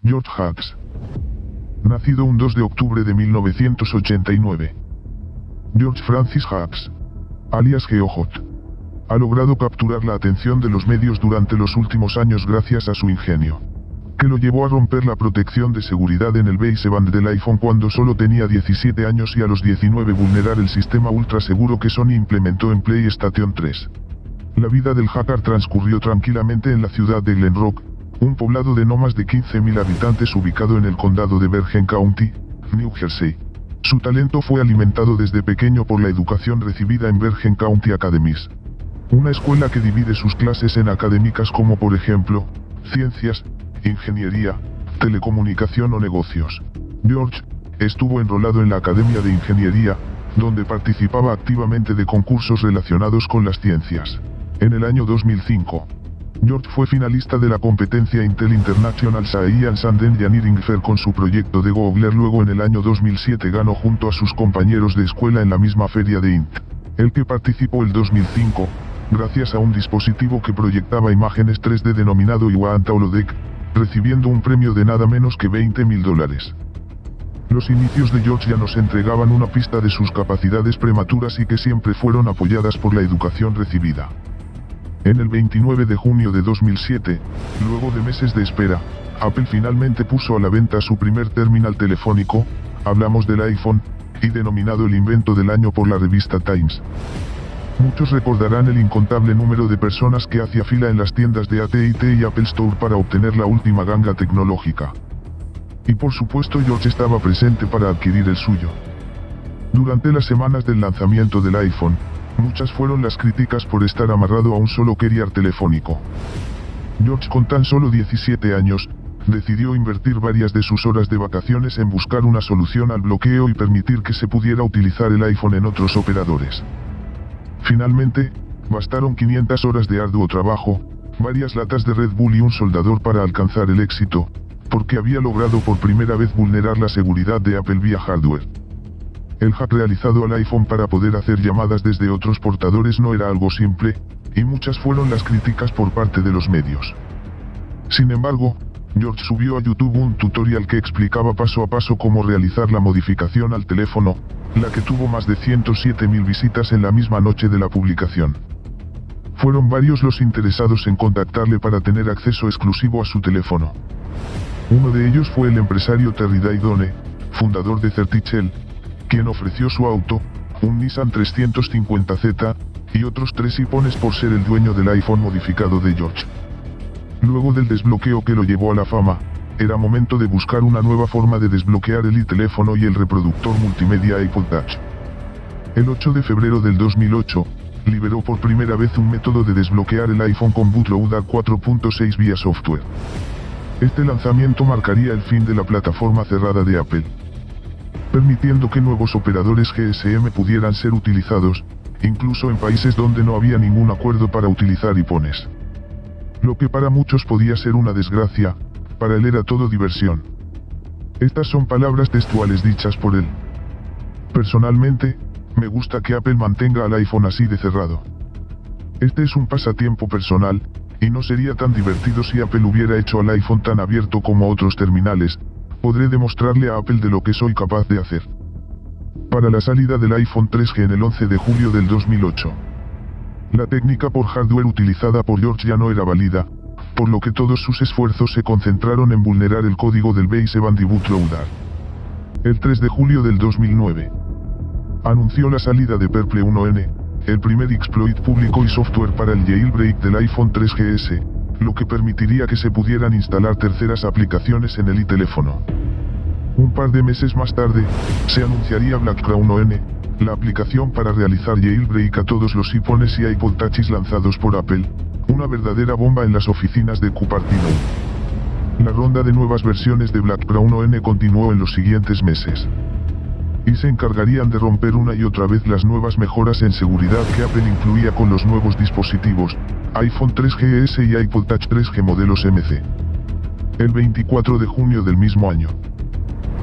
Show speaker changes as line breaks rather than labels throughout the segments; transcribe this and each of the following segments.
George Hughes. Nacido un 2 de octubre de 1989. George Francis Hughes, alias GeoHot, ha logrado capturar la atención de los medios durante los últimos años gracias a su ingenio, que lo llevó a romper la protección de seguridad en el baseband del iPhone cuando solo tenía 17 años y a los 19 vulnerar el sistema ultra seguro que Sony implementó en PlayStation 3. La vida del hacker transcurrió tranquilamente en la ciudad de Glen Rock, un poblado de no más de 15.000 habitantes ubicado en el condado de Bergen County, New Jersey. Su talento fue alimentado desde pequeño por la educación recibida en Bergen County Academies, una escuela que divide sus clases en académicas como por ejemplo, ciencias, ingeniería, telecomunicación o negocios. George estuvo enrolado en la Academia de Ingeniería, donde participaba activamente de concursos relacionados con las ciencias. En el año 2005, George fue finalista de la competencia Intel International Science and Engineering Fair con su proyecto de Googler. Luego en el año 2007 ganó junto a sus compañeros de escuela en la misma feria de INT, el que participó el 2005, gracias a un dispositivo que proyectaba imágenes 3D denominado Iwanta Holodeck, recibiendo un premio de nada menos que $20.000. Los inicios de George ya nos entregaban una pista de sus capacidades prematuras y que siempre fueron apoyadas por la educación recibida. En el 29 de junio de 2007, luego de meses de espera, Apple finalmente puso a la venta su primer terminal telefónico, hablamos del iPhone, y denominado el invento del año por la revista Times. Muchos recordarán el incontable número de personas que hacía fila en las tiendas de AT&T y Apple Store para obtener la última ganga tecnológica. Y por supuesto George estaba presente para adquirir el suyo. Durante las semanas del lanzamiento del iPhone, muchas fueron las críticas por estar amarrado a un solo carrier telefónico. George, con tan solo 17 años, decidió invertir varias de sus horas de vacaciones en buscar una solución al bloqueo y permitir que se pudiera utilizar el iPhone en otros operadores. Finalmente, bastaron 500 horas de arduo trabajo, varias latas de Red Bull y un soldador para alcanzar el éxito, porque había logrado por primera vez vulnerar la seguridad de Apple vía hardware. El hack realizado al iPhone para poder hacer llamadas desde otros portadores no era algo simple, y muchas fueron las críticas por parte de los medios. Sin embargo, George subió a YouTube un tutorial que explicaba paso a paso cómo realizar la modificación al teléfono, la que tuvo más de 107.000 visitas en la misma noche de la publicación. Fueron varios los interesados en contactarle para tener acceso exclusivo a su teléfono. Uno de ellos fue el empresario Terry Didone, fundador de Certichel, quien ofreció su auto, un Nissan 350Z, y otros 3 iPhones por ser el dueño del iPhone modificado de George. Luego del desbloqueo que lo llevó a la fama, era momento de buscar una nueva forma de desbloquear el teléfono y el reproductor multimedia iPod Touch. El 8 de febrero del 2008, liberó por primera vez un método de desbloquear el iPhone con bootloader 4.6 vía software. Este lanzamiento marcaría el fin de la plataforma cerrada de Apple, permitiendo que nuevos operadores GSM pudieran ser utilizados, incluso en países donde no había ningún acuerdo para utilizar iPhones. Lo que para muchos podía ser una desgracia, para él era todo diversión. Estas son palabras textuales dichas por él. Personalmente, me gusta que Apple mantenga al iPhone así de cerrado. Este es un pasatiempo personal, y no sería tan divertido si Apple hubiera hecho al iPhone tan abierto como otros terminales. Podré demostrarle a Apple de lo que soy capaz de hacer. Para la salida del iPhone 3G en el 11 de julio del 2008. La técnica por hardware utilizada por George ya no era válida, por lo que todos sus esfuerzos se concentraron en vulnerar el código del baseband y bootloader. El 3 de julio del 2009. Anunció la salida de Purple 1N, el primer exploit público y software para el jailbreak del iPhone 3GS, lo que permitiría que se pudieran instalar terceras aplicaciones en el teléfono. Un par de meses más tarde, se anunciaría BlackCrown ON, la aplicación para realizar jailbreak a todos los iPhones y iPod Touches lanzados por Apple, una verdadera bomba en las oficinas de Cupertino. La ronda de nuevas versiones de BlackCrown ON continuó en los siguientes meses. Y se encargarían de romper una y otra vez las nuevas mejoras en seguridad que Apple incluía con los nuevos dispositivos, iPhone 3GS y iPod Touch 3G modelos MC. El 24 de junio del mismo año,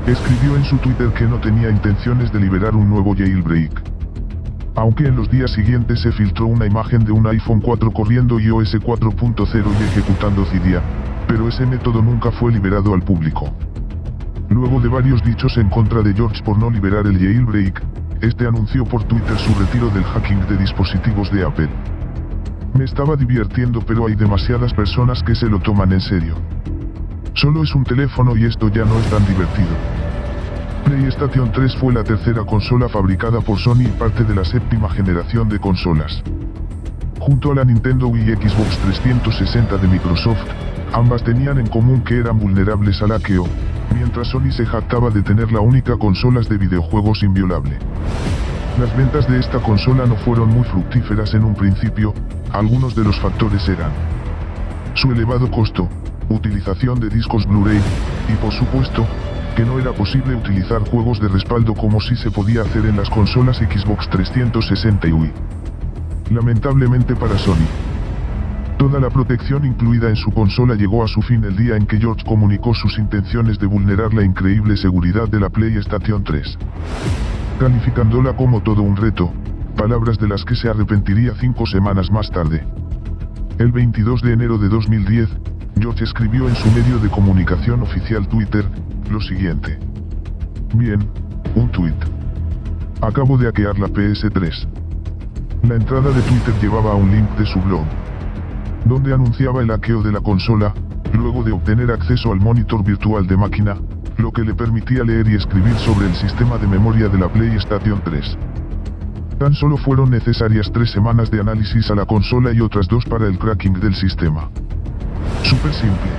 escribió en su Twitter que no tenía intenciones de liberar un nuevo jailbreak. Aunque en los días siguientes se filtró una imagen de un iPhone 4 corriendo iOS 4.0 y ejecutando Cydia, pero ese método nunca fue liberado al público. Luego de varios dichos en contra de George por no liberar el jailbreak, este anunció por Twitter su retiro del hacking de dispositivos de Apple. Me estaba divirtiendo, pero hay demasiadas personas que se lo toman en serio. Solo es un teléfono y esto ya no es tan divertido. PlayStation 3 fue la tercera consola fabricada por Sony y parte de la séptima generación de consolas. Junto a la Nintendo Wii y Xbox 360 de Microsoft, ambas tenían en común que eran vulnerables al hackeo, mientras Sony se jactaba de tener la única consola de videojuegos inviolable. Las ventas de esta consola no fueron muy fructíferas en un principio. Algunos de los factores eran su elevado costo, utilización de discos Blu-ray, y por supuesto, que no era posible utilizar juegos de respaldo como sí se podía hacer en las consolas Xbox 360 y Wii. Lamentablemente para Sony, toda la protección incluida en su consola llegó a su fin el día en que George comunicó sus intenciones de vulnerar la increíble seguridad de la PlayStation 3. Calificándola como todo un reto, palabras de las que se arrepentiría 5 semanas más tarde. El 22 de enero de 2010, George escribió en su medio de comunicación oficial Twitter, lo siguiente. Bien, un tweet. Acabo de hackear la PS3. La entrada de Twitter llevaba a un link de su blog, donde anunciaba el hackeo de la consola, luego de obtener acceso al monitor virtual de máquina, lo que le permitía leer y escribir sobre el sistema de memoria de la PlayStation 3. Tan solo fueron necesarias 3 semanas de análisis a la consola y otras 2 para el cracking del sistema. Súper simple.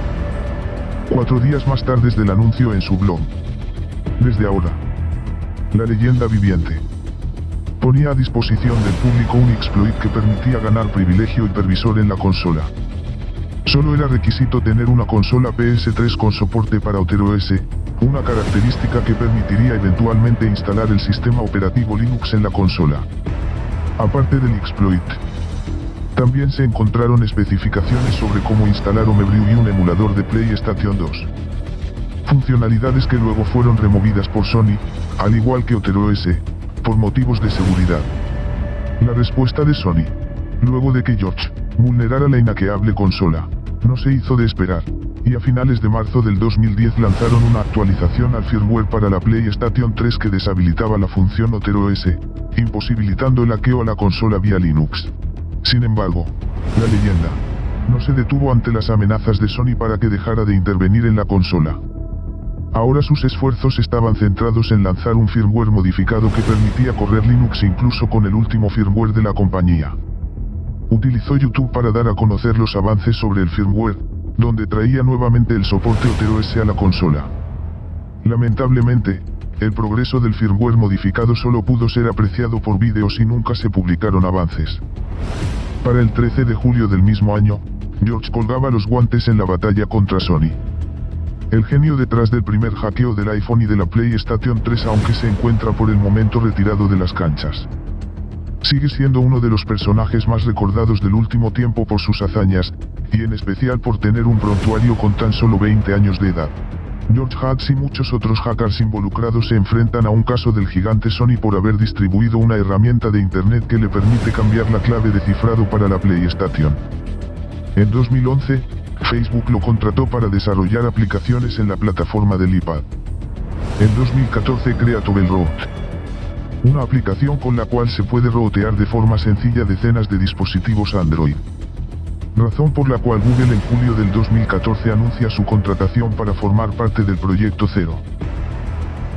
4 días más tarde del anuncio en su blog. Desde ahora. La leyenda viviente. Ponía a disposición del público un exploit que permitía ganar privilegio hipervisor en la consola. Solo era requisito tener una consola PS3 con soporte para OS, una característica que permitiría eventualmente instalar el sistema operativo Linux en la consola. Aparte del exploit, también se encontraron especificaciones sobre cómo instalar Homebrew y un emulador de PlayStation 2. Funcionalidades que luego fueron removidas por Sony, al igual que OS, por motivos de seguridad. La respuesta de Sony, luego de que George vulnerara la inhackeable consola, no se hizo de esperar, y a finales de marzo del 2010 lanzaron una actualización al firmware para la PlayStation 3 que deshabilitaba la función OS, imposibilitando el hackeo a la consola vía Linux. Sin embargo, la leyenda no se detuvo ante las amenazas de Sony para que dejara de intervenir en la consola. Ahora sus esfuerzos estaban centrados en lanzar un firmware modificado que permitía correr Linux incluso con el último firmware de la compañía. Utilizó YouTube para dar a conocer los avances sobre el firmware, donde traía nuevamente el soporte OS a la consola. Lamentablemente, el progreso del firmware modificado solo pudo ser apreciado por vídeos y nunca se publicaron avances. Para el 13 de julio del mismo año, George colgaba los guantes en la batalla contra Sony. El genio detrás del primer hackeo del iPhone y de la PlayStation 3, aunque se encuentra por el momento retirado de las canchas, sigue siendo uno de los personajes más recordados del último tiempo por sus hazañas, y en especial por tener un prontuario con tan solo 20 años de edad. George Hacks y muchos otros hackers involucrados se enfrentan a un caso del gigante Sony por haber distribuido una herramienta de Internet que le permite cambiar la clave de cifrado para la PlayStation. En 2011, Facebook lo contrató para desarrollar aplicaciones en la plataforma del iPad. En 2014 crea Toggle Root, una aplicación con la cual se puede rootear de forma sencilla decenas de dispositivos Android. Razón por la cual Google en julio del 2014 anuncia su contratación para formar parte del Proyecto Zero.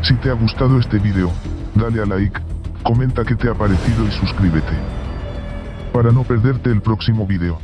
Si te ha gustado este video, dale a like, comenta qué te ha parecido y suscríbete. Para no perderte el próximo video.